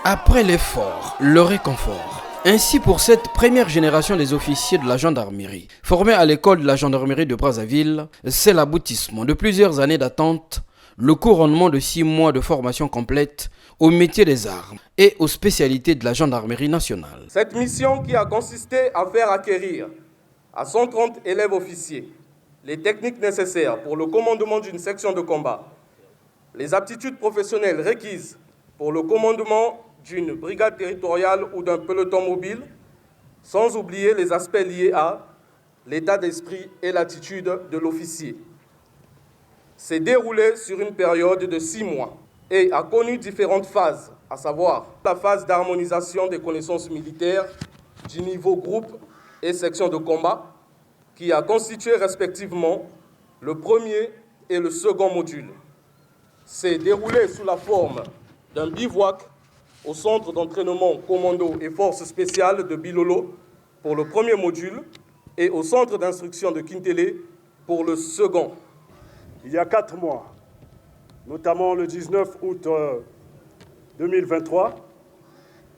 Après l'effort, le réconfort. Ainsi pour cette première génération des officiers de la gendarmerie, formés à l'école de la gendarmerie de Brazzaville, c'est l'aboutissement de plusieurs années d'attente, le couronnement de 6 mois de formation complète au métier des armes et aux spécialités de la gendarmerie nationale. Cette mission qui a consisté à faire acquérir à 130 élèves officiers les techniques nécessaires pour le commandement d'une section de combat, les aptitudes professionnelles requises pour le commandement d'une brigade territoriale ou d'un peloton mobile, sans oublier les aspects liés à l'état d'esprit et l'attitude de l'officier. S'est déroulé sur une période de 6 mois et a connu différentes phases, à savoir la phase d'harmonisation des connaissances militaires du niveau groupe et section de combat, qui a constitué respectivement le premier et le second module. S'est déroulé sous la forme d'un bivouac au centre d'entraînement commando et forces spéciales de Bilolo pour le premier module et au centre d'instruction de Kintélé pour le second. Il y a 4 mois, notamment le 19 août 2023,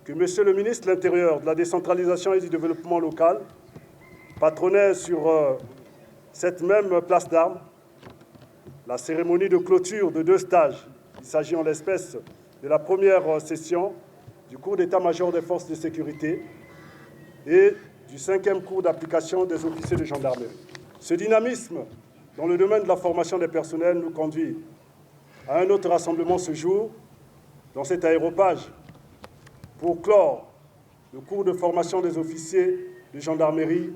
que Monsieur le ministre de l'Intérieur, de la décentralisation et du développement local patronnait sur cette même place d'armes la cérémonie de clôture de 2 stages. Il s'agit en l'espèce de la première session du cours d'état-major des forces de sécurité et du 5e cours d'application des officiers de gendarmerie. Ce dynamisme dans le domaine de la formation des personnels nous conduit à un autre rassemblement ce jour dans cet aéropage pour clore le cours de formation des officiers de gendarmerie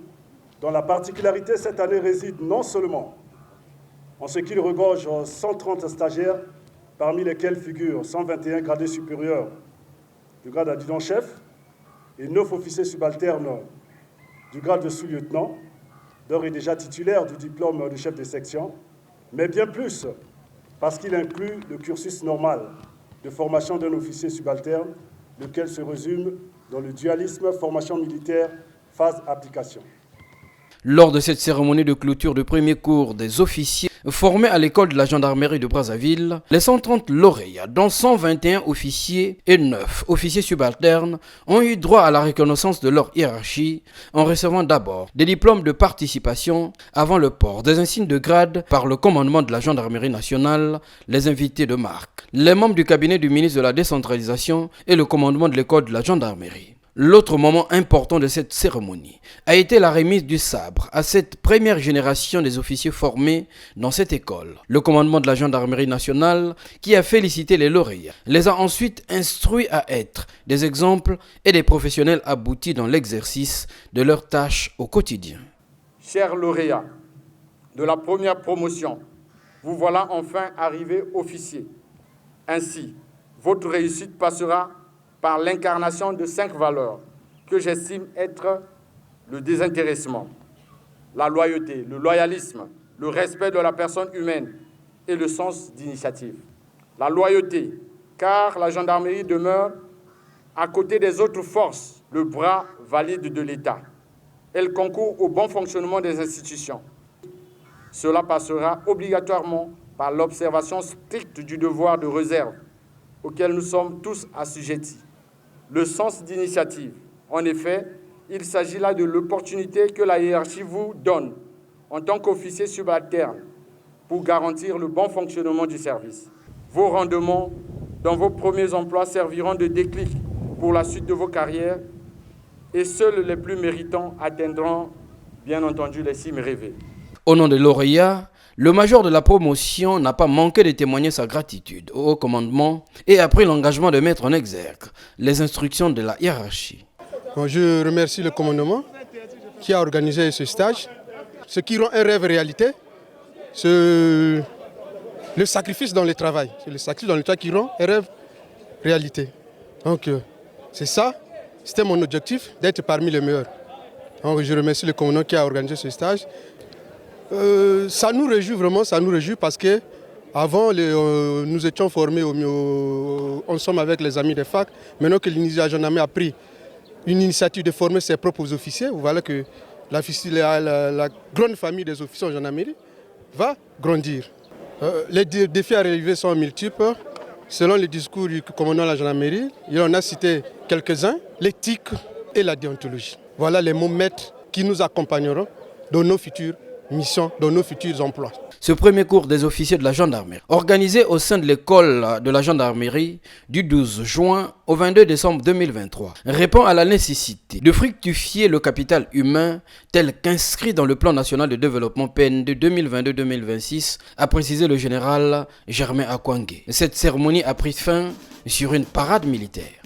dont la particularité cette année réside non seulement en ce qu'il regorge 130 stagiaires, parmi lesquels figurent 121 gradés supérieurs du grade d'adjudant-chef et 9 officiers subalternes du grade de sous-lieutenant, d'ores et déjà titulaires du diplôme de chef de section, mais bien plus parce qu'il inclut le cursus normal de formation d'un officier subalterne, lequel se résume dans le dualisme formation militaire phase application. Lors de cette cérémonie de clôture de premier cours des officiers formés à l'école de la gendarmerie de Brazzaville, les 130 lauréats, dont 121 officiers et 9 officiers subalternes, ont eu droit à la reconnaissance de leur hiérarchie en recevant d'abord des diplômes de participation avant le port des insignes de grade par le commandement de la gendarmerie nationale, les invités de marque, les membres du cabinet du ministre de la décentralisation et le commandement de l'école de la gendarmerie. L'autre moment important de cette cérémonie a été la remise du sabre à cette première génération des officiers formés dans cette école. Le commandement de la gendarmerie nationale, qui a félicité les lauréats, les a ensuite instruits à être des exemples et des professionnels aboutis dans l'exercice de leurs tâches au quotidien. Chers lauréats de la première promotion, vous voilà enfin arrivés officiers. Ainsi, votre réussite passera par l'incarnation de 5 valeurs que j'estime être le désintéressement, la loyauté, le loyalisme, le respect de la personne humaine et le sens d'initiative. La loyauté, car la gendarmerie demeure, à côté des autres forces, le bras valide de l'État. Elle concourt au bon fonctionnement des institutions. Cela passera obligatoirement par l'observation stricte du devoir de réserve auquel nous sommes tous assujettis. Le sens d'initiative. En effet, il s'agit là de l'opportunité que la hiérarchie vous donne en tant qu'officier subalterne pour garantir le bon fonctionnement du service. Vos rendements dans vos premiers emplois serviront de déclic pour la suite de vos carrières et seuls les plus méritants atteindront, bien entendu, les cimes rêvées. Au nom des lauréats, le major de la promotion n'a pas manqué de témoigner sa gratitude au haut commandement et a pris l'engagement de mettre en exergue les instructions de la hiérarchie. Je remercie le commandement qui a organisé ce stage. Ce qui rend un rêve réalité, c'est le sacrifice dans le travail. C'est le sacrifice dans le travail qui rend un rêve réalité. Donc c'est ça, c'était mon objectif, d'être parmi les meilleurs. Donc, je remercie le commandant qui a organisé ce stage. Ça nous réjouit vraiment, ça nous réjouit parce que avant nous étions formés ensemble avec les amis des facs. Maintenant que l'unité gendarmerie a pris une initiative de former ses propres officiers, voilà que la grande famille des officiers en gendarmerie va grandir. Les défis à relever sont multiples. Selon le discours du commandant de la gendarmerie, il en a cité quelques-uns, l'éthique et la déontologie. Voilà les mots maîtres qui nous accompagneront dans nos futures missions, dans nos futurs emplois. Ce premier cours des officiers de la gendarmerie, organisé au sein de l'école de la gendarmerie du 12 juin au 22 décembre 2023, répond à la nécessité de fructifier le capital humain tel qu'inscrit dans le plan national de développement PND 2022-2026, a précisé le général Germain Akwangé. Cette cérémonie a pris fin sur une parade militaire.